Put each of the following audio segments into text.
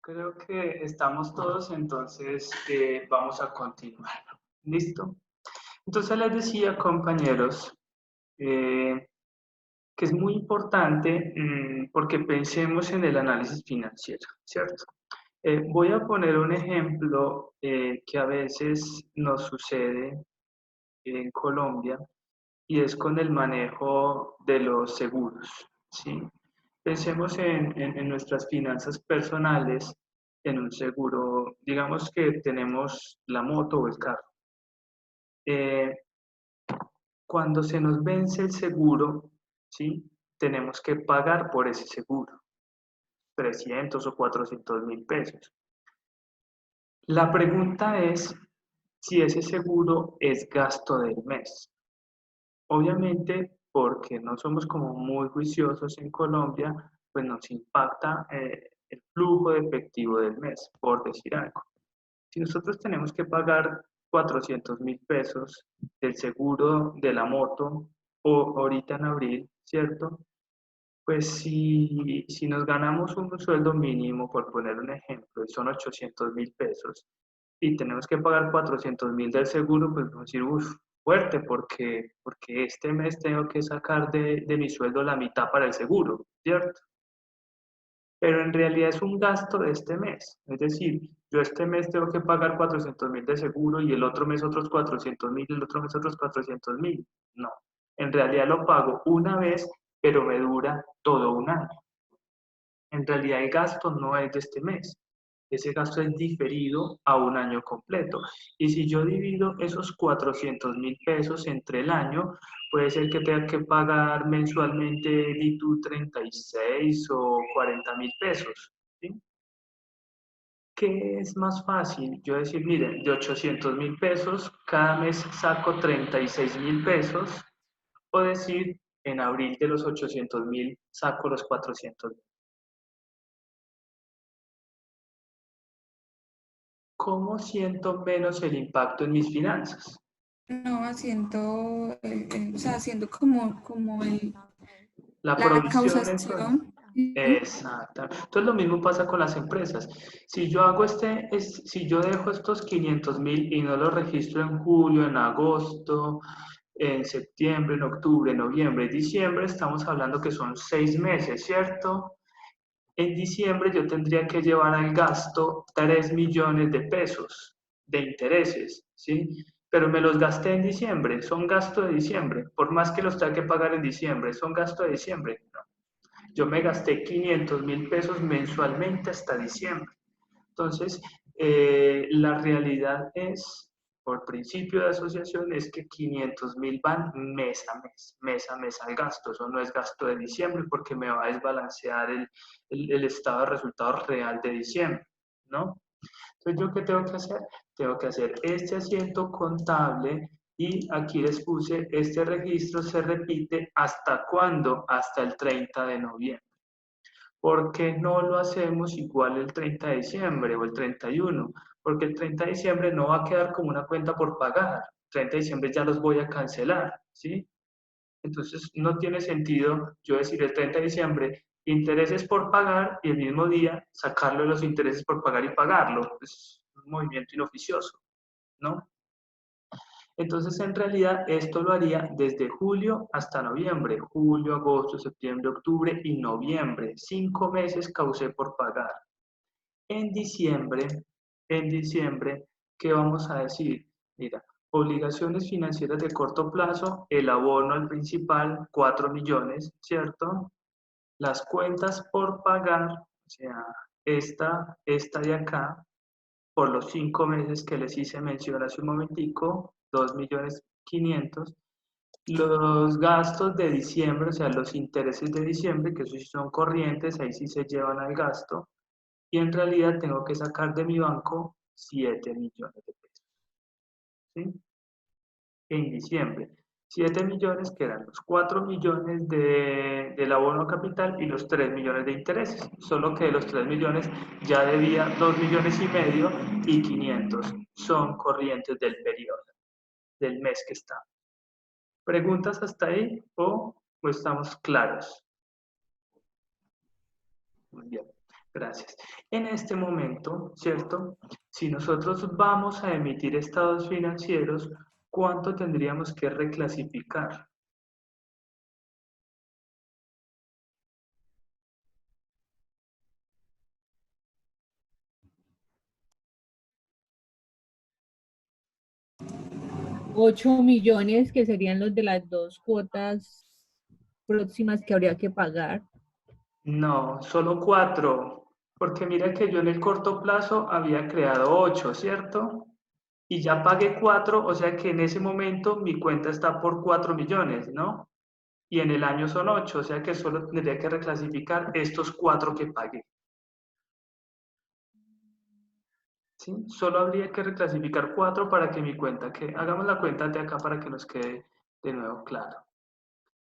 Creo que estamos todos, entonces vamos a continuar. ¿Listo? Entonces les decía, compañeros, que es muy importante porque pensemos en el análisis financiero, ¿cierto? Voy a poner un ejemplo que a veces nos sucede en Colombia y es con el manejo de los seguros, ¿sí? Pensemos en nuestras finanzas personales, en un seguro, digamos que tenemos la moto o el carro. Eh, Cuando se nos vence el seguro, ¿sí? Tenemos que pagar por ese seguro, 300 o 400.000 pesos. La pregunta es si ese seguro es gasto del mes. Obviamente, porque no somos como muy juiciosos en Colombia, pues nos impacta el flujo de efectivo del mes, por decir algo. Si nosotros tenemos que pagar 400.000 pesos del seguro de la moto o ahorita en abril, ¿cierto? Pues si nos ganamos un sueldo mínimo, por poner un ejemplo, y son 800.000 pesos, y tenemos que pagar 400.000 del seguro, pues vamos a decir, uff, fuerte, porque este mes tengo que sacar de mi sueldo la mitad para el seguro, ¿cierto? Pero en realidad es un gasto de este mes. Es decir, yo este mes tengo que pagar 400.000 de seguro y el otro mes otros 400.000 y el otro mes otros 400.000. No, en realidad lo pago una vez, pero me dura todo un año. En realidad el gasto no es de este mes. Ese gasto es diferido a un año completo. Y si yo divido esos 400.000 pesos entre el año, puede ser que tenga que pagar mensualmente di tú 36 o 40.000 pesos. ¿Sí? ¿Qué es más fácil? Yo decir, mire, de 800.000 pesos, cada mes saco 36.000 pesos, o decir, en abril de los 800.000 saco los 400.000. ¿Cómo siento menos el impacto en mis finanzas? No, haciendo, o sea, haciendo como La la provisión mensual. causación. Ujú. Exacto. Entonces lo mismo pasa con las empresas. Si yo hago si yo dejo estos 500.000 y no los registro en julio, en agosto, en septiembre, en octubre, noviembre, diciembre, estamos hablando que son 6 meses, ¿cierto? En diciembre yo tendría que llevar al gasto 3 millones de pesos de intereses, ¿sí? Pero me los gasté en diciembre, son gasto de diciembre, por más que los tenga que pagar en diciembre, son gasto de diciembre. No. Yo me gasté 500.000 pesos mensualmente hasta diciembre. Entonces, la realidad es, por principio de asociación, es que 500.000 van mes a mes al gasto. Eso no es gasto de diciembre porque me va a desbalancear el estado de resultados real de diciembre, ¿no? Entonces, ¿yo qué tengo que hacer? Tengo que hacer este asiento contable y aquí les puse, este registro se repite ¿hasta cuándo? Hasta el 30 de noviembre. ¿Por qué no lo hacemos igual el 30 de diciembre o el 31? Porque el 30 de diciembre no va a quedar como una cuenta por pagar. El 30 de diciembre ya los voy a cancelar, ¿sí? Entonces no tiene sentido yo decir el 30 de diciembre intereses por pagar y el mismo día sacarlo de los intereses por pagar y pagarlo. Es un movimiento inoficioso, ¿no? Entonces, en realidad, esto lo haría desde julio hasta noviembre. Julio, agosto, septiembre, octubre y noviembre. 5 meses causé por pagar. En diciembre, ¿qué vamos a decir? Mira, obligaciones financieras de corto plazo, el abono al principal, 4 millones, ¿cierto? Las cuentas por pagar, o sea, esta de acá, por los 5 meses que les hice mención hace un momentico, 2.500.000. Los gastos de diciembre, o sea, los intereses de diciembre, que esos sí son corrientes, ahí sí se llevan al gasto, y en realidad tengo que sacar de mi banco 7 millones de pesos, ¿sí? En diciembre. 7 millones que eran los 4 millones del abono capital y los 3 millones de intereses. Solo que de los 3 millones ya debía 2 millones y medio y 500 son corrientes del periodo, del mes que está. ¿Preguntas hasta ahí o estamos claros? Muy bien. Gracias. En este momento, ¿cierto? Si nosotros vamos a emitir estados financieros, ¿cuánto tendríamos que reclasificar? Ocho millones, que serían los de las dos cuotas próximas que habría que pagar. No, solo 4, porque mira que yo en el corto plazo había creado 8, ¿cierto? Y ya pagué 4, o sea que en ese momento mi cuenta está por 4 millones, ¿no? Y en el año son 8, o sea que solo tendría que reclasificar estos 4 que pagué. ¿Sí? Solo habría que reclasificar 4 para que mi cuenta, que hagamos la cuenta de acá para que nos quede de nuevo claro.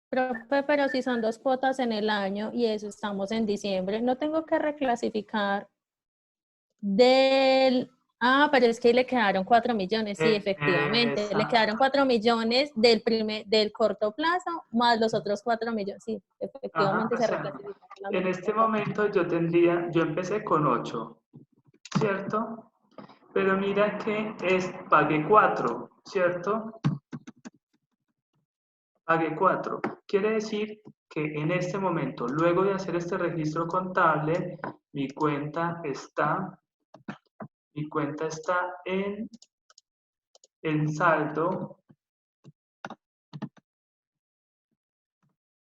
Profe, pero si son dos cuotas en el año y eso estamos en diciembre, no tengo que reclasificar del... Ah, pero es que le quedaron 4 millones, sí, efectivamente. Le quedaron 4 millones del corto plazo más los otros 4 millones. Sí, Ajá, efectivamente o se sea, reclasifican las en dos este cuotas. momento yo empecé con 8, ¿cierto? Pero mira que pagué 4, ¿cierto? Pagué 4. Quiere decir que en este momento, luego de hacer este registro contable, mi cuenta está en saldo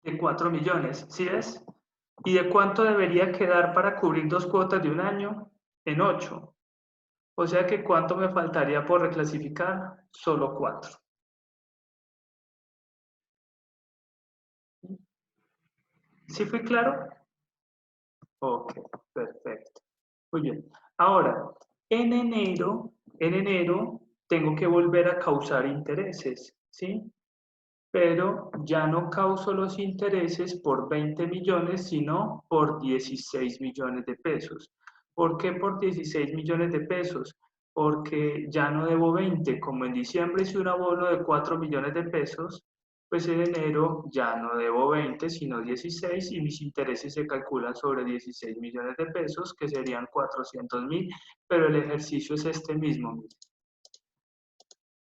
de 4 millones, ¿sí es? ¿Y de cuánto debería quedar para cubrir dos cuotas de un año? En 8. O sea que ¿cuánto me faltaría por reclasificar? Solo 4. ¿Sí fue claro? Ok, perfecto. Muy bien. Ahora, en enero tengo que volver a causar intereses, ¿sí? Pero ya no causo los intereses por 20 millones, sino por 16 millones de pesos. ¿Por qué por 16 millones de pesos? Porque ya no debo 20, como en diciembre hice un abono de 4 millones de pesos, pues en enero ya no debo 20, sino 16 y mis intereses se calculan sobre 16 millones de pesos, que serían 400.000, pero el ejercicio es este mismo.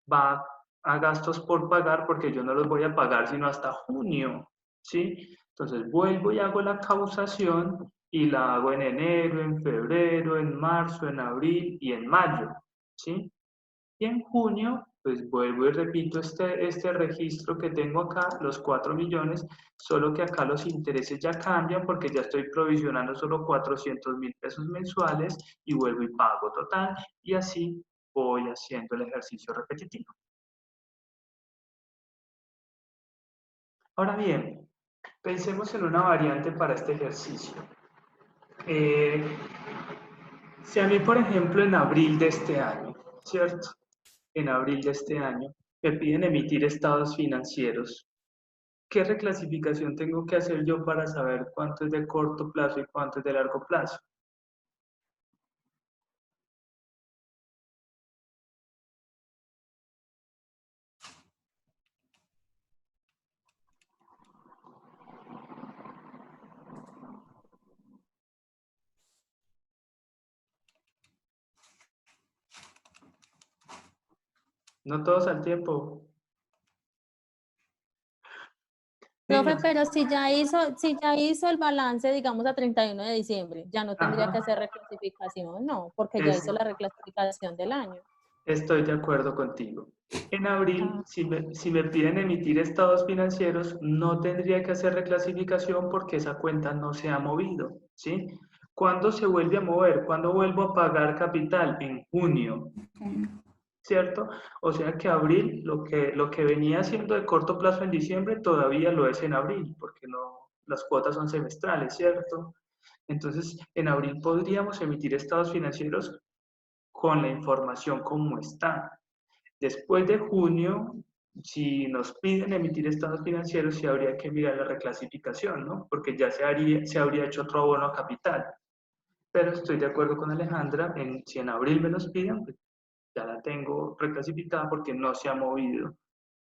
Va a gastos por pagar porque yo no los voy a pagar sino hasta junio, ¿sí? Entonces vuelvo y hago la causación y la hago en enero, en febrero, en marzo, en abril y en mayo, ¿sí? Y en junio, pues vuelvo y repito este registro que tengo acá, los 4 millones, solo que acá los intereses ya cambian porque ya estoy provisionando solo 400.000 pesos mensuales y vuelvo y pago total y así voy haciendo el ejercicio repetitivo. Ahora bien, pensemos en una variante para este ejercicio. Si a mí, por ejemplo, en abril de este año, ¿cierto? En abril de este año, me piden emitir estados financieros. ¿Qué reclasificación tengo que hacer yo para saber cuánto es de corto plazo y cuánto es de largo plazo? No todos al tiempo. Profe, Niños. pero si ya hizo el balance, digamos, a 31 de diciembre, ya no tendría que Ajá. hacer reclasificación, no, porque ya Es, hizo la reclasificación del año. Estoy de acuerdo contigo. En abril, Ah, si me piden emitir estados financieros, no tendría que hacer reclasificación porque esa cuenta no se ha movido, ¿sí? ¿Cuándo se vuelve a mover? ¿Cuándo vuelvo a pagar capital? En junio, ¿cierto? O sea que abril, lo que venía siendo de corto plazo en diciembre, todavía lo es en abril, porque no, las cuotas son semestrales, ¿cierto? Entonces, en abril podríamos emitir estados financieros con la información como está. Después de junio, si nos piden emitir estados financieros, sí habría que mirar la reclasificación, ¿no? Porque ya se habría hecho otro abono a capital. Pero estoy de acuerdo con Alejandra, si en abril me los piden, pues ya la tengo reclasificada porque no se ha movido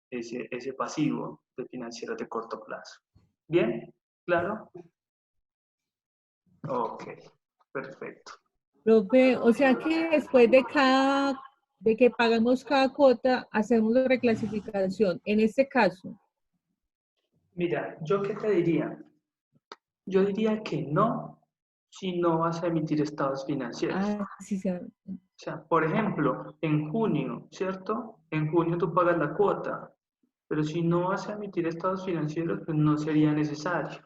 ese pasivo de financieros de corto plazo. ¿Bien? ¿Claro? Ok. Perfecto. Profe, o sea que después de que pagamos cada cuota, hacemos la reclasificación. En este caso, Mira, ¿yo qué te diría? Yo diría que no, si no vas a emitir estados financieros. sí se O sea, por ejemplo, en junio, ¿cierto? En junio tú pagas la cuota, pero si no vas a emitir estados financieros, pues no sería necesario,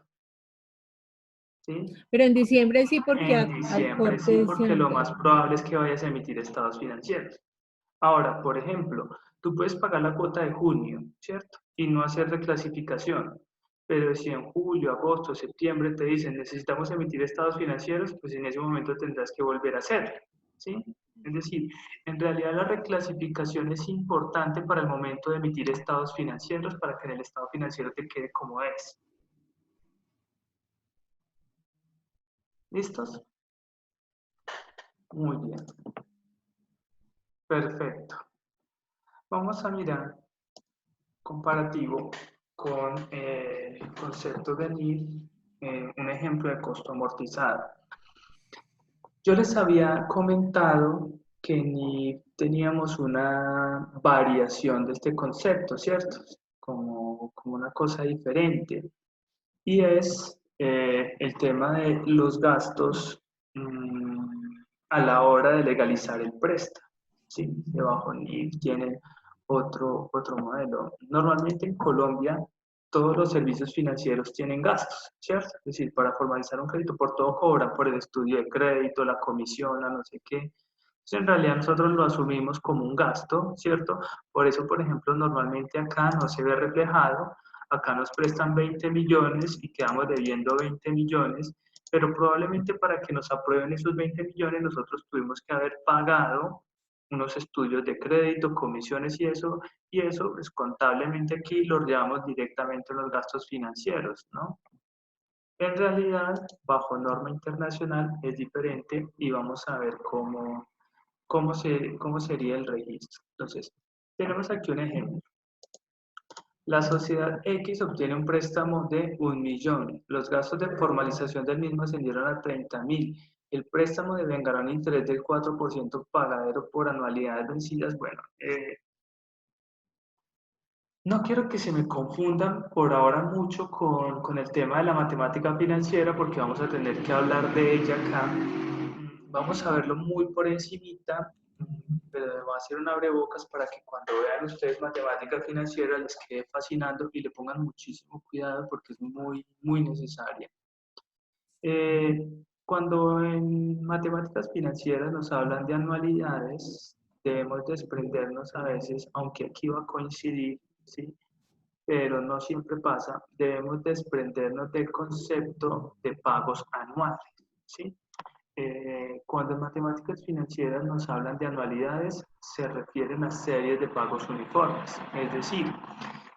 ¿sí? pero en diciembre sí, porque En al diciembre sí, corte porque lo siempre. más probable es que vayas a emitir estados financieros. Ahora, por ejemplo, tú puedes pagar la cuota de junio, ¿cierto? Y no hacer reclasificación. Pero si en julio, agosto, septiembre te dicen necesitamos emitir estados financieros, pues en ese momento tendrás que volver a hacerlo, ¿sí? Es decir, en realidad la reclasificación es importante para el momento de emitir estados financieros para que en el estado financiero te quede como es. ¿Listos? Muy bien. Perfecto. Vamos a mirar comparativo con el concepto de NIF, un ejemplo de costo amortizado. Yo les había comentado que en NIF teníamos una variación de este concepto, ¿cierto? Como una cosa diferente. Y es el tema de los gastos a la hora de legalizar el préstamo. ¿Sí? Debajo NIF tienen otro modelo. Normalmente en Colombia todos los servicios financieros tienen gastos, ¿cierto? Es decir, para formalizar un crédito por todo cobran por el estudio de crédito, la comisión, la no sé qué. Entonces, en realidad nosotros lo asumimos como un gasto, ¿cierto? Por eso, por ejemplo, normalmente acá no se ve reflejado. Acá nos prestan 20 millones y quedamos debiendo 20 millones, pero probablemente para que nos aprueben esos 20 millones nosotros tuvimos que haber pagado unos estudios de crédito, comisiones y eso pues contablemente aquí lo llevamos directamente en los gastos financieros, ¿no? En realidad, bajo norma internacional es diferente y vamos a ver cómo sería el registro. Entonces, tenemos aquí un ejemplo. La sociedad X obtiene un préstamo de 1 millón. Los gastos de formalización del mismo ascendieron a 30.000. El préstamo devengará un interés del 4% pagadero por anualidades vencidas. Bueno, no quiero que se me confundan por ahora mucho con el tema de la matemática financiera porque vamos a tener que hablar de ella acá. Vamos a verlo muy por encimita, pero va a ser un abrebocas para que cuando vean ustedes matemática financiera les quede fascinando y le pongan muchísimo cuidado porque es muy, muy necesaria. Cuando en matemáticas financieras nos hablan de anualidades, debemos desprendernos a veces, aunque aquí va a coincidir, ¿sí? Pero no siempre pasa, debemos desprendernos del concepto de pagos anuales, ¿sí? Cuando en matemáticas financieras nos hablan de anualidades, se refieren a series de pagos uniformes. Es decir,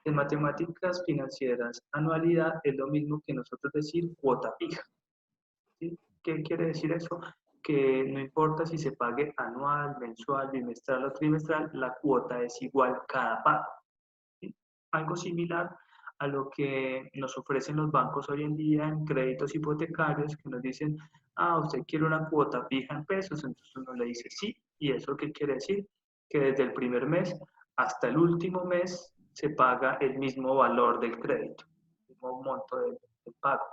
en matemáticas financieras, anualidad es lo mismo que nosotros decir cuota fija. ¿Sí? ¿Qué quiere decir eso? Que no importa si se pague anual, mensual, bimestral o trimestral, la cuota es igual cada pago. ¿Sí? Algo similar a lo que nos ofrecen los bancos hoy en día en créditos hipotecarios que nos dicen, usted quiere una cuota fija en pesos, entonces uno le dice sí, y eso qué quiere decir, que desde el primer mes hasta el último mes se paga el mismo valor del crédito, el mismo monto del pago.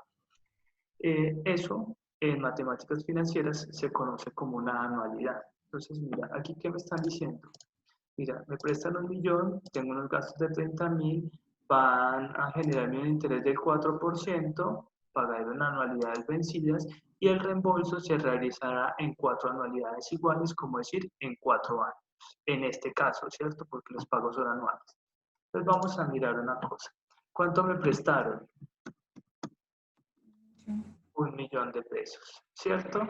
Eso en matemáticas financieras se conoce como una anualidad. Entonces, mira, aquí qué me están diciendo. Mira, me prestan 1 millón, tengo unos gastos de 30.000, van a generarme un interés del 4%, pagaré en anualidades vencidas y el reembolso se realizará en 4 anualidades iguales, como decir, en 4 años. En este caso, ¿cierto? Porque los pagos son anuales. Entonces vamos a mirar una cosa. ¿Cuánto me prestaron? 1 millón de pesos, ¿cierto?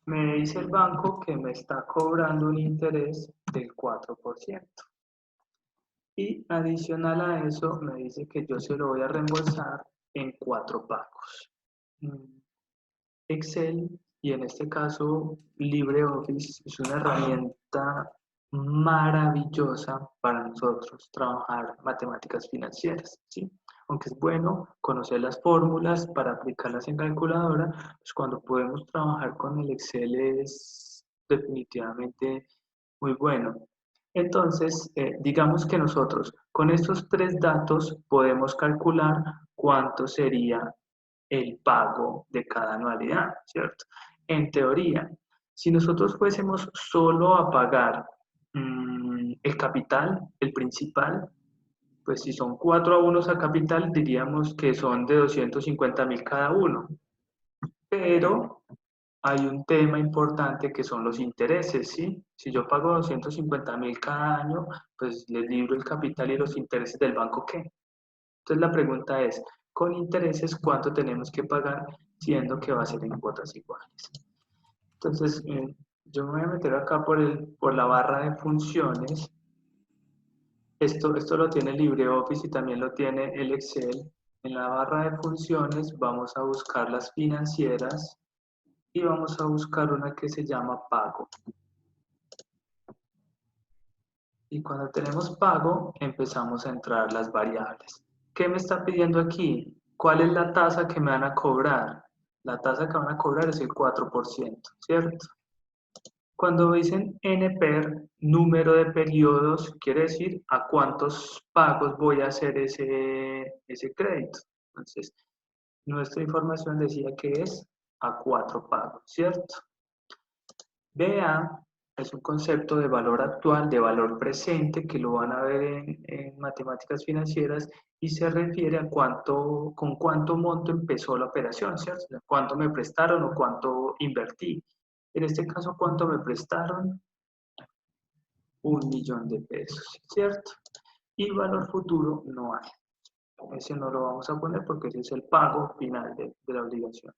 Me dice el banco que me está cobrando un interés del 4%. Y adicional a eso, me dice que yo se lo voy a reembolsar en 4 pagos. Excel, y en este caso LibreOffice, es una herramienta maravillosa para nosotros trabajar matemáticas financieras, ¿sí? Aunque es bueno conocer las fórmulas para aplicarlas en calculadora, pues cuando podemos trabajar con el Excel es definitivamente muy bueno. Entonces, digamos que nosotros con estos tres datos podemos calcular cuánto sería el pago de cada anualidad, ¿cierto? En teoría, si nosotros fuésemos solo a pagar el capital, el principal, pues si son 4 abonos a capital, diríamos que son de 250.000 cada uno. Pero hay un tema importante que son los intereses, ¿sí? Si yo pago 250.000 cada año, pues les libro el capital y los intereses del banco, ¿qué? Entonces la pregunta es, con intereses, ¿cuánto tenemos que pagar siendo que va a ser en cuotas iguales? Entonces, yo me voy a meter acá por la barra de funciones. Esto lo tiene LibreOffice y también lo tiene el Excel. En la barra de funciones vamos a buscar las financieras y vamos a buscar una que se llama pago. Y cuando tenemos pago, empezamos a entrar las variables. ¿Qué me está pidiendo aquí? ¿Cuál es la tasa que me van a cobrar? La tasa que van a cobrar es el 4%, ¿cierto? Cuando dicen NPER, número de periodos, quiere decir a cuántos pagos voy a hacer ese crédito. Entonces, nuestra información decía que es a 4 pagos, ¿cierto? BA es un concepto de valor actual, de valor presente, que lo van a ver en matemáticas financieras y se refiere a con cuánto monto empezó la operación, ¿cierto? Cuánto me prestaron o cuánto invertí. En este caso, ¿cuánto me prestaron? 1.000.000 de pesos, ¿cierto? Y valor futuro no hay. Ese no lo vamos a poner porque ese es el pago final de la obligación.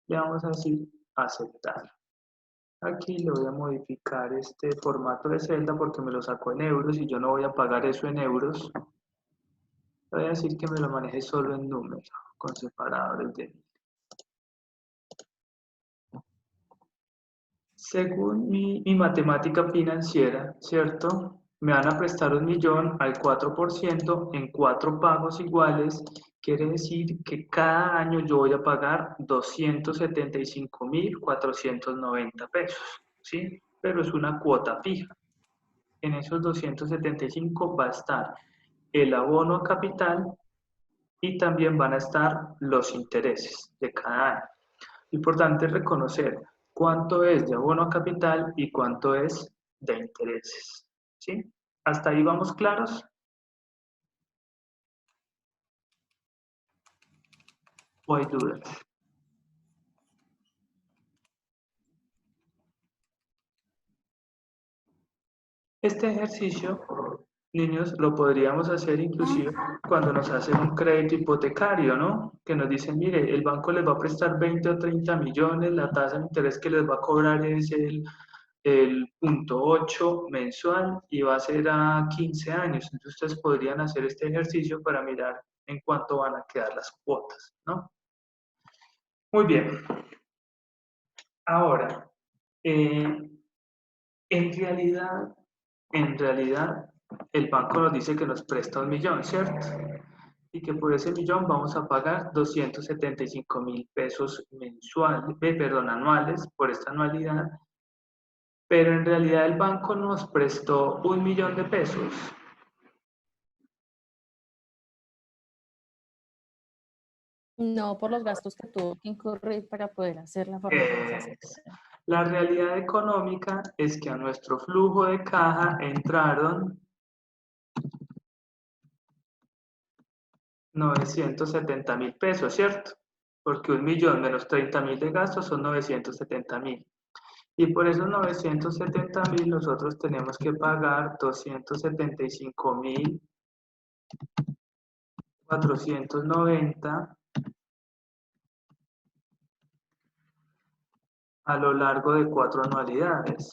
Le vamos a decir aceptar. Aquí le voy a modificar este formato de celda porque me lo sacó en euros y yo no voy a pagar eso en euros. Le voy a decir que me lo maneje solo en número, con separadores de 1000. Según mi matemática financiera, ¿cierto? Me van a prestar 1.000.000 al 4% en 4 pagos iguales. Quiere decir que cada año yo voy a pagar 275.490 pesos, ¿sí? Pero es una cuota fija. En esos 275 va a estar el abono a capital y también van a estar los intereses de cada año. Lo importante es reconocer cuánto es de abono a capital y cuánto es de intereses, ¿sí? ¿Hasta ahí vamos claros? ¿O hay dudas? Este ejercicio, niños, lo podríamos hacer inclusive cuando nos hacen un crédito hipotecario, ¿no? Que nos dicen, mire, el banco les va a prestar 20 o 30 millones, la tasa de interés que les va a cobrar es el 0.8 mensual y va a ser a 15 años. Entonces ustedes podrían hacer este ejercicio para mirar en cuánto van a quedar las cuotas, ¿no? Muy bien. Ahora, en realidad, el banco nos dice que nos presta 1.000.000, ¿cierto? Y que por ese 1.000.000 vamos a pagar 275.000 pesos anuales por esta anualidad. Pero en realidad el banco nos prestó 1.000.000 de pesos. No, por los gastos que tuvo que incurrir para poder hacer la formalización. La realidad económica es que a nuestro flujo de caja entraron 970.000 pesos, ¿cierto? Porque 1.000.000 menos 30.000 de gastos son 970.000. Y por esos 970.000 nosotros tenemos que pagar 275.490 a lo largo de 4 anualidades.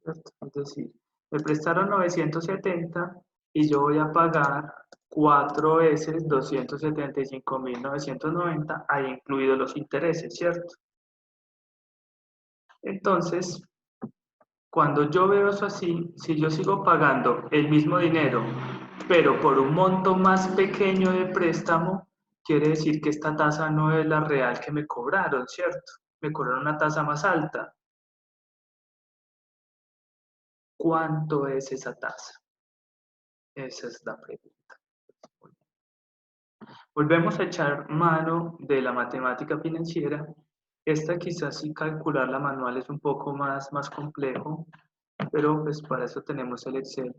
¿Cierto? Es decir, me prestaron 970 y yo voy a pagar 4 veces 275.990, ahí incluidos los intereses, ¿cierto? Entonces, cuando yo veo eso así, si yo sigo pagando el mismo dinero pero por un monto más pequeño de préstamo, quiere decir que esta tasa no es la real que me cobraron, ¿cierto? Me cobraron una tasa más alta. ¿Cuánto es esa tasa? Esa es la pregunta. Volvemos a echar mano de la matemática financiera. Esta quizás sí calcularla manual es un poco más complejo, pero pues para eso tenemos el Excel.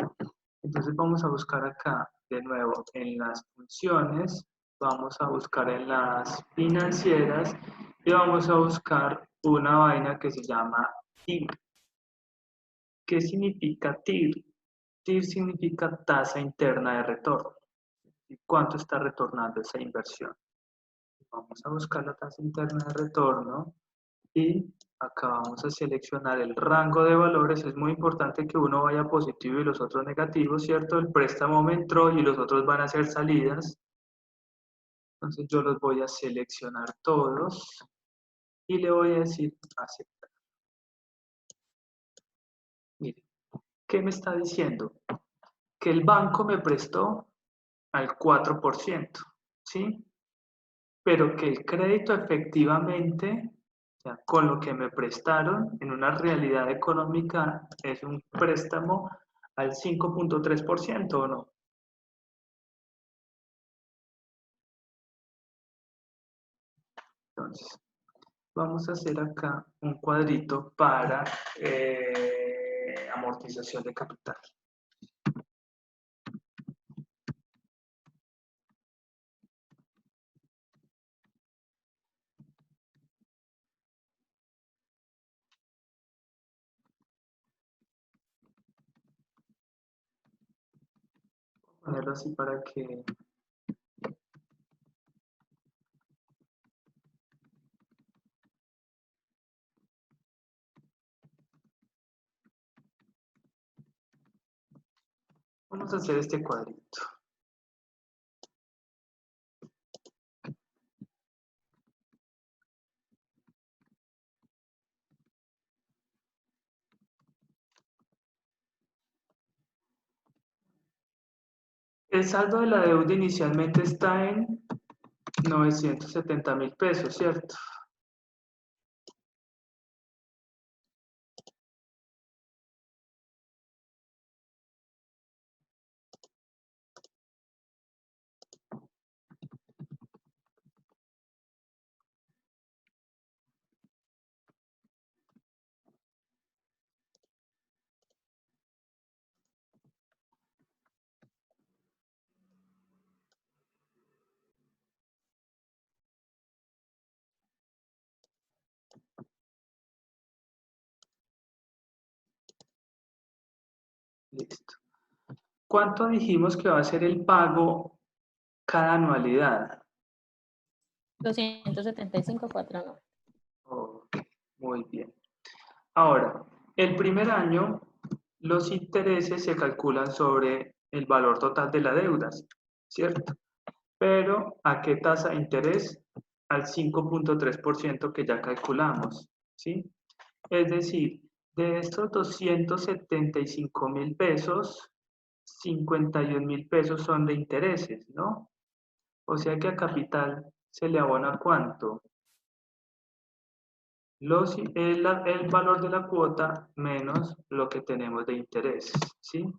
Entonces vamos a buscar acá de nuevo en las funciones, vamos a buscar en las financieras y vamos a buscar una vaina que se llama TIR. ¿Qué significa TIR? TIR significa tasa interna de retorno. ¿Y cuánto está retornando esa inversión? Vamos a buscar la tasa interna de retorno y acá vamos a seleccionar el rango de valores. Es muy importante que uno vaya positivo y los otros negativos, ¿cierto? El préstamo me entró y los otros van a ser salidas. Entonces yo los voy a seleccionar todos y le voy a decir aceptar. Mire, ¿qué me está diciendo? Que el banco me prestó al 4%, ¿sí? Pero que el crédito efectivamente, o sea, con lo que me prestaron en una realidad económica, es un préstamo al 5.3%, ¿o no? Entonces, vamos a hacer acá un cuadrito para amortización de capital. Ponerlo así para que vamos a hacer este cuadrito. El saldo de la deuda inicialmente está en 970.000 pesos, ¿cierto? Listo. ¿Cuánto dijimos que va a ser el pago cada anualidad? 275,490. Ok, muy bien. Ahora, el primer año, los intereses se calculan sobre el valor total de la deuda, ¿cierto? Pero, ¿a qué tasa de interés? Al 5.3% que ya calculamos, ¿sí? Es decir, de estos 275.000 pesos, 51.000 pesos son de intereses, ¿no? O sea que a capital se le abona ¿cuánto? El valor de la cuota menos lo que tenemos de intereses, ¿sí?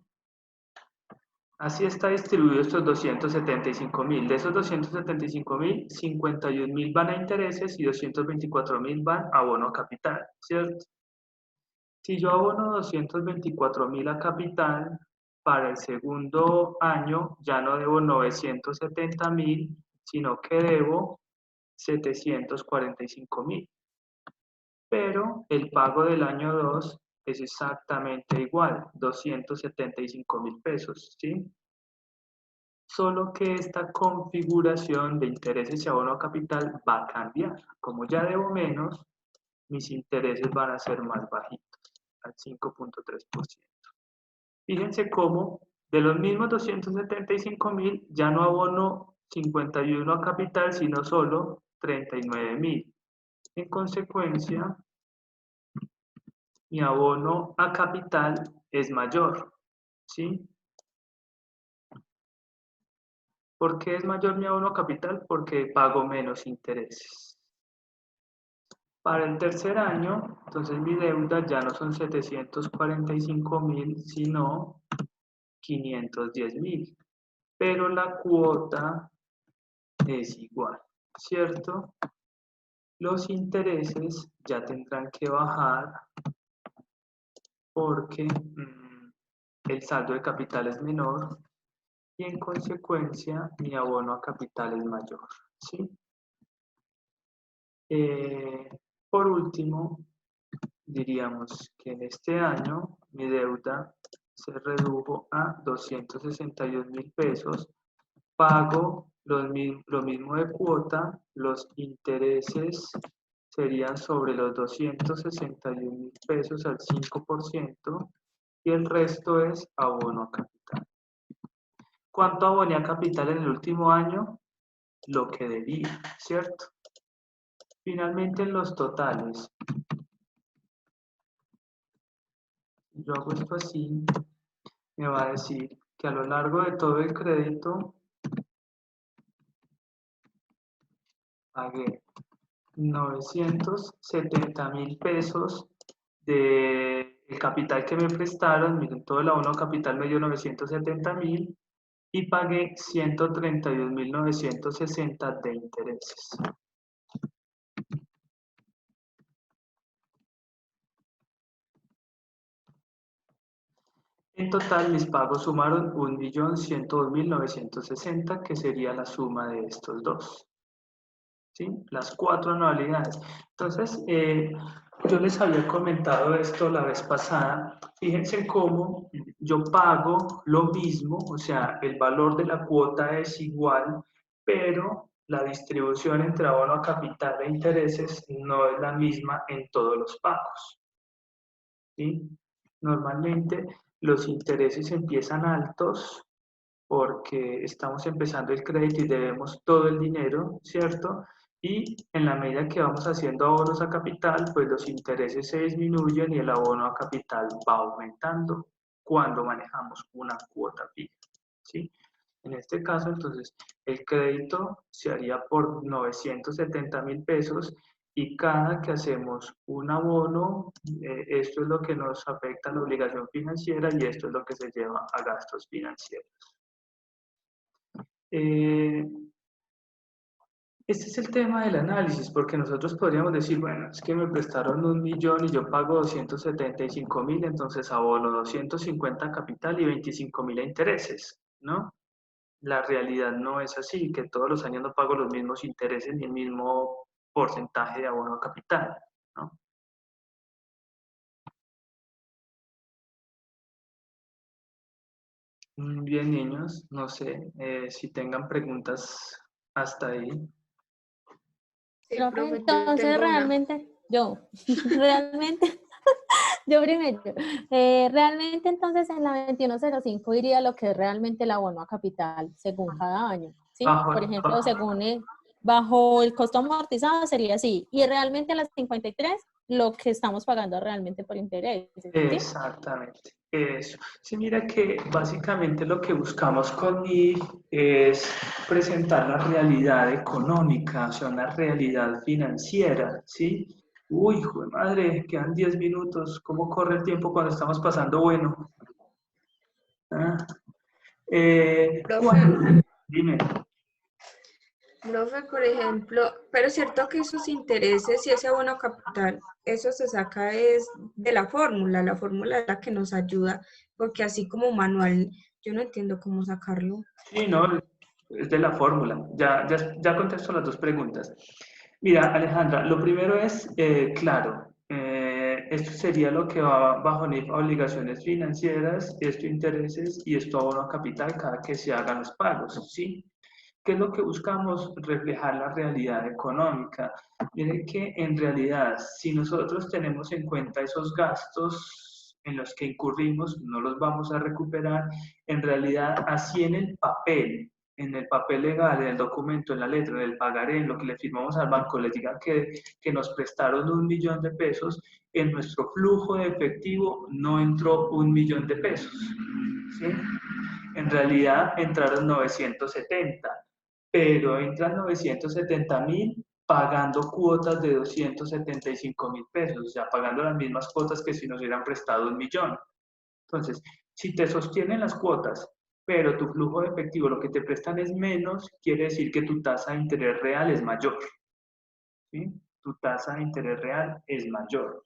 Así está distribuido estos 275.000. De esos 275.000, 51.000 van a intereses y 224.000 van a abono a capital, ¿cierto? Si yo abono 224.000 a capital, para el segundo año ya no debo 970.000, sino que debo 745.000. Pero el pago del año 2 es exactamente igual, 275.000 pesos, ¿sí? Solo que esta configuración de intereses y abono a capital va a cambiar. Como ya debo menos, mis intereses van a ser más bajitos, al 5.3%. Fíjense cómo de los mismos 275.000 ya no abono 51 a capital, sino solo 39.000. En consecuencia, mi abono a capital es mayor, ¿sí? ¿Por qué es mayor mi abono a capital? Porque pago menos intereses. Para el tercer año, entonces mi deuda ya no son 745.000, sino 510.000. Pero la cuota es igual, ¿cierto? Los intereses ya tendrán que bajar porque el saldo de capital es menor y en consecuencia mi abono a capital es mayor, ¿sí? Por último, diríamos que en este año mi deuda se redujo a 262.000 pesos, pago lo mismo de cuota, los intereses serían sobre los 261.000 pesos al 5% y el resto es abono a capital. ¿Cuánto aboné a capital en el último año? Lo que debía, ¿cierto? Finalmente en los totales, yo hago esto así, me va a decir que a lo largo de todo el crédito pagué 970.000 pesos del capital que me prestaron. Miren, todo el abono capital me dio 970.000 y pagué 132.960 de intereses. En total, mis pagos sumaron 1.102.960, que sería la suma de estos dos. ¿Sí? Las 4 anualidades. Entonces, yo les había comentado esto la vez pasada. Fíjense cómo yo pago lo mismo, o sea, el valor de la cuota es igual, pero la distribución entre abono a capital e intereses no es la misma en todos los pagos. ¿Sí? Normalmente los intereses empiezan altos porque estamos empezando el crédito y debemos todo el dinero, ¿cierto? Y en la medida que vamos haciendo abonos a capital, pues los intereses se disminuyen y el abono a capital va aumentando cuando manejamos una cuota fija, ¿sí? En este caso, entonces, el crédito se haría por 970.000 pesos y cada que hacemos un abono, esto es lo que nos afecta a la obligación financiera y esto es lo que se lleva a gastos financieros. Este es el tema del análisis, porque nosotros podríamos decir, bueno, es que me prestaron 1.000.000 y yo pago 275.000, entonces abono 250 capital y 25.000 a intereses, ¿no? La realidad no es así, que todos los años no pago los mismos intereses ni el mismo porcentaje de abono a capital, ¿no? Bien, niños, no sé si tengan preguntas hasta ahí. Sí, Profe, profe, yo entonces tengo una. realmente, realmente, yo primero, realmente entonces en la 2105 iría lo que es realmente el abono a capital según cada año, ¿sí? Por ejemplo, según bajo el costo amortizado sería así, y realmente a las 53 lo que estamos pagando realmente por intereses, ¿sí? Exactamente, eso. Sí, mira que básicamente lo que buscamos con NIF es presentar la realidad económica, o sea, una realidad financiera, ¿sí? Uy, hijo de madre, quedan 10 minutos, ¿cómo corre el tiempo cuando estamos pasando bueno? ¿Ah? Profe, Dime. profe, por ejemplo, pero es cierto que esos intereses y ese abono capital, eso se saca es de la fórmula es la que nos ayuda, porque así como manual, yo no entiendo cómo sacarlo. Sí, no, es de la fórmula. Ya contesto las dos preguntas. Mira, Alejandra, lo primero es, claro, esto sería lo que va bajo NIF a obligaciones financieras, esto intereses y esto abono a capital cada que se hagan los pagos, ¿sí? ¿Qué es lo que buscamos? Reflejar la realidad económica. Miren que en realidad, si nosotros tenemos en cuenta esos gastos en los que incurrimos, no los vamos a recuperar, en realidad así en el papel en el papel legal, en el documento, en la letra, en el pagaré, en lo que le firmamos al banco, le diga que nos prestaron 1 millón de pesos, en nuestro flujo de efectivo no entró 1 millón de pesos, ¿sí? En realidad entraron 970, pero entran 970.000 pagando cuotas de 275.000 pesos, o sea, pagando las mismas cuotas que si nos hubieran prestado 1 millón. Entonces, si te sostienen las cuotas, pero tu flujo de efectivo, lo que te prestan es menos, quiere decir que tu tasa de interés real es mayor, ¿sí? Tu tasa de interés real es mayor.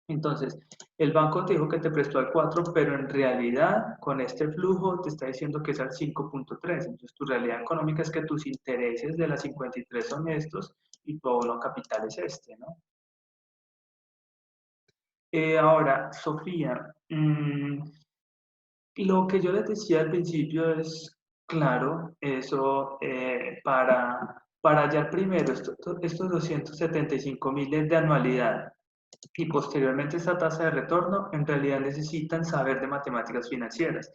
Entonces, el banco te dijo que te prestó al 4, pero en realidad con este flujo te está diciendo que es al 5.3. Entonces, tu realidad económica es que tus intereses de las 53 son estos y tu abono capital es este, ¿no? Ahora, Sofía, lo que yo les decía al principio es, claro, eso para hallar primero estos 275.000 de anualidad y posteriormente esta tasa de retorno, en realidad necesitan saber de matemáticas financieras.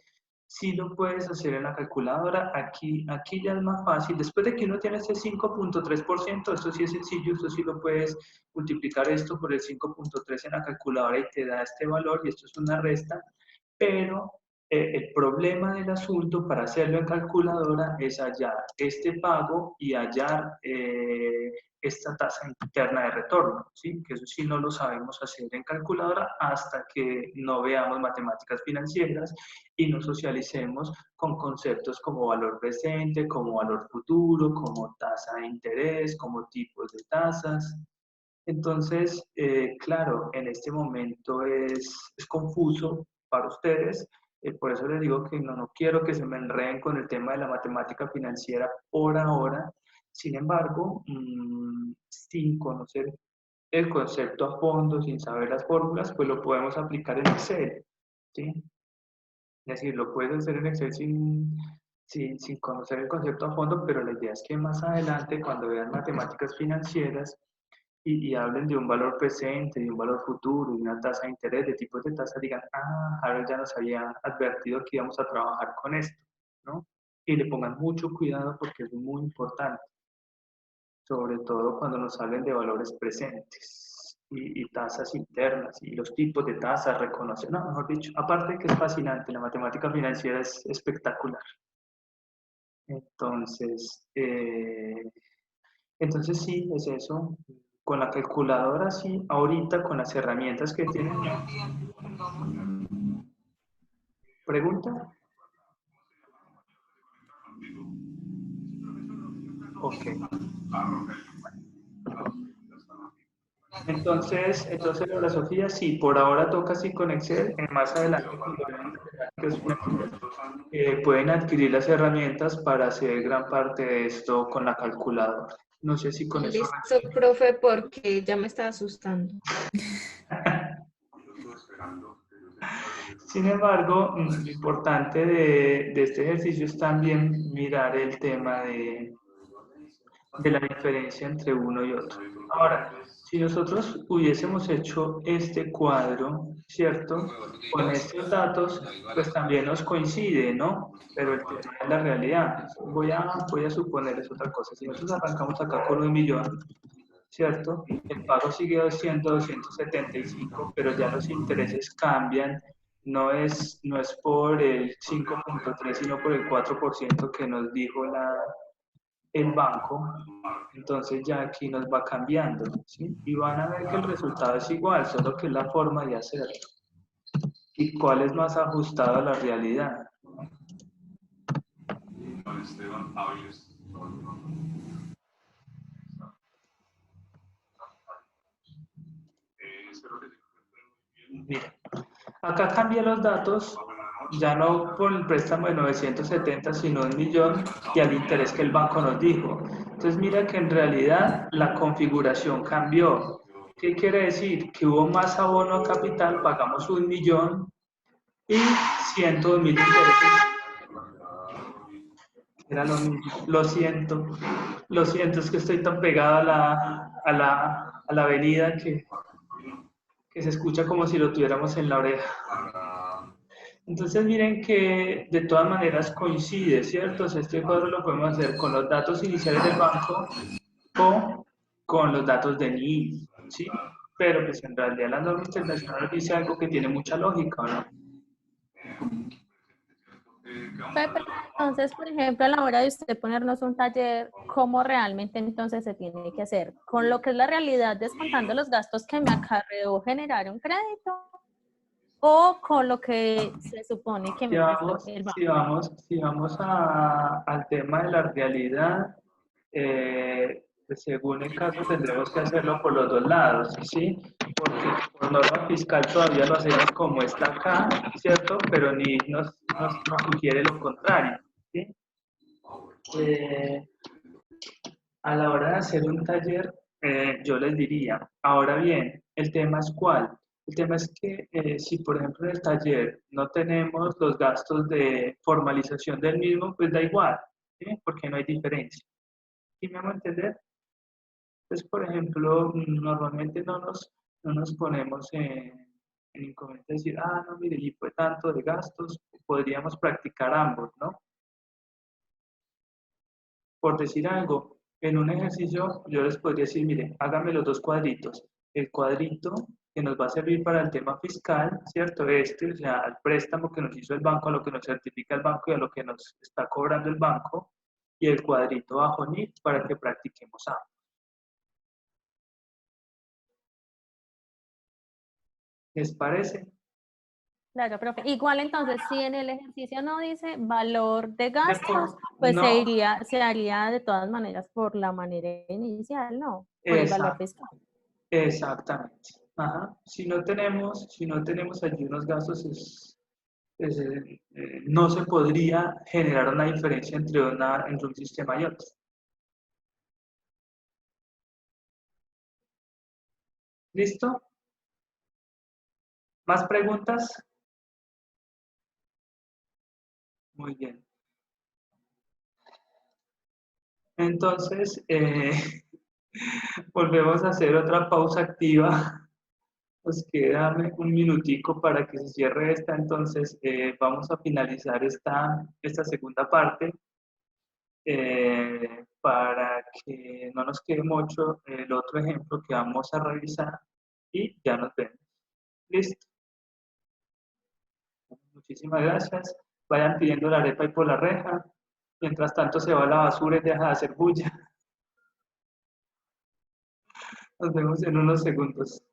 Si lo puedes hacer en la calculadora, aquí ya es más fácil. Después de que uno tiene ese 5.3%, esto sí es sencillo, esto sí lo puedes multiplicar esto por el 5.3 en la calculadora y te da este valor y esto es una resta, pero el problema del asunto para hacerlo en calculadora es hallar este pago y hallar esta tasa interna de retorno, ¿sí? Que eso sí no lo sabemos hacer en calculadora hasta que no veamos matemáticas financieras y nos socialicemos con conceptos como valor presente, como valor futuro, como tasa de interés, como tipos de tasas. Entonces, claro, en este momento es confuso para ustedes, por eso les digo que no quiero que se me enreden con el tema de la matemática financiera por ahora. Sin embargo, sin conocer el concepto a fondo, sin saber las fórmulas, pues lo podemos aplicar en Excel, ¿sí? Es decir, lo puedes hacer en Excel sin conocer el concepto a fondo, pero la idea es que más adelante, cuando vean matemáticas financieras, y hablen de un valor presente, de un valor futuro, de una tasa de interés, de tipos de tasa, digan, Harold ya nos había advertido que íbamos a trabajar con esto, ¿no? Y le pongan mucho cuidado porque es muy importante, sobre todo cuando nos hablen de valores presentes y tasas internas y los tipos de tasas, reconocer, no, mejor dicho, aparte de que es fascinante, la matemática financiera es espectacular. Entonces, sí, es eso. Con la calculadora, sí, ahorita con las herramientas que tienen. ¿Pregunta? Ok. Entonces, Laura Sofía, sí, por ahora toca así con Excel. Más adelante, pueden adquirir las herramientas para hacer gran parte de esto con la calculadora. No sé si con eso... Listo, profe, porque ya me está asustando. Sin embargo, lo importante de este ejercicio es también mirar el tema de la diferencia entre uno y otro. Ahora, si nosotros hubiésemos hecho este cuadro, ¿cierto? Con estos datos, pues también nos coincide, ¿no? Pero el tema es la realidad. Voy a suponerles otra cosa. Si nosotros arrancamos acá con 1 millón, ¿cierto? El pago sigue siendo 275, pero ya los intereses cambian. No es por el 5.3, sino por el 4% que nos dijo el banco. Entonces ya aquí nos va cambiando, ¿sí? Y van a ver que el resultado es igual, solo que es la forma de hacerlo. ¿Y cuál es más ajustado a la realidad? Mira, acá cambié los datos, ya no por el préstamo de 970, sino 1 millón y al interés que el banco nos dijo. Entonces mira que en realidad la configuración cambió. ¿Qué quiere decir? Que hubo más abono a capital, pagamos 1 millón y 102.000 intereses. Era lo mismo. Lo siento, es que estoy tan pegado a la avenida que se escucha como si lo tuviéramos en la oreja. Entonces miren que de todas maneras coincide, ¿cierto? O sea, este cuadro lo podemos hacer con los datos iniciales del banco o con los datos de NII, ¿sí? Pero pues en realidad la norma internacional dice algo que tiene mucha lógica, ¿no? Pero entonces, por ejemplo, a la hora de usted ponernos un taller, ¿cómo realmente entonces se tiene que hacer? ¿Con lo que es la realidad, descontando los gastos que me acarreó generar un crédito? ¿O con lo que se supone que me prestó el banco? Si vamos al tema de la realidad, pues según el caso tendremos que hacerlo por los dos lados, ¿sí? Porque por norma fiscal todavía lo hacemos como está acá, ¿cierto? Pero ni nos sugiere lo contrario, ¿sí? A la hora de hacer un taller, yo les diría, ahora bien, el tema es cuál. El tema es que si, por ejemplo, en el taller no tenemos los gastos de formalización del mismo, pues da igual, ¿sí? Porque no hay diferencia. ¿Sí me hago entender? Entonces, por ejemplo, normalmente no nos ponemos en inconveniente de decir, ah, no, mire, y fue tanto de gastos, podríamos practicar ambos, ¿no? Por decir algo, en un ejercicio yo les podría decir, mire, hágame los dos cuadritos. El cuadrito que nos va a servir para el tema fiscal, ¿cierto? Este, o sea, el préstamo que nos hizo el banco, a lo que nos certifica el banco y a lo que nos está cobrando el banco. Y el cuadrito bajo NIF para que practiquemos ambos. ¿Les parece? Claro, profe. Igual entonces, si en el ejercicio no dice valor de gastos, pues no, se haría de todas maneras por la manera inicial, ¿no? Por el valor exacto, fiscal. exactamente. Ajá. Si no tenemos allí unos gastos, no se podría generar una diferencia entre un sistema y otro. ¿Listo? ¿Más preguntas? Muy bien. Entonces, volvemos a hacer otra pausa activa. Nos queda un minutico para que se cierre esta, entonces vamos a finalizar esta segunda parte para que no nos quede mucho el otro ejemplo que vamos a revisar y ya nos vemos. Listo. Muchísimas gracias. Vayan pidiendo la arepa y por la reja. Mientras tanto se va la basura y deja de hacer bulla. Nos vemos en unos segundos.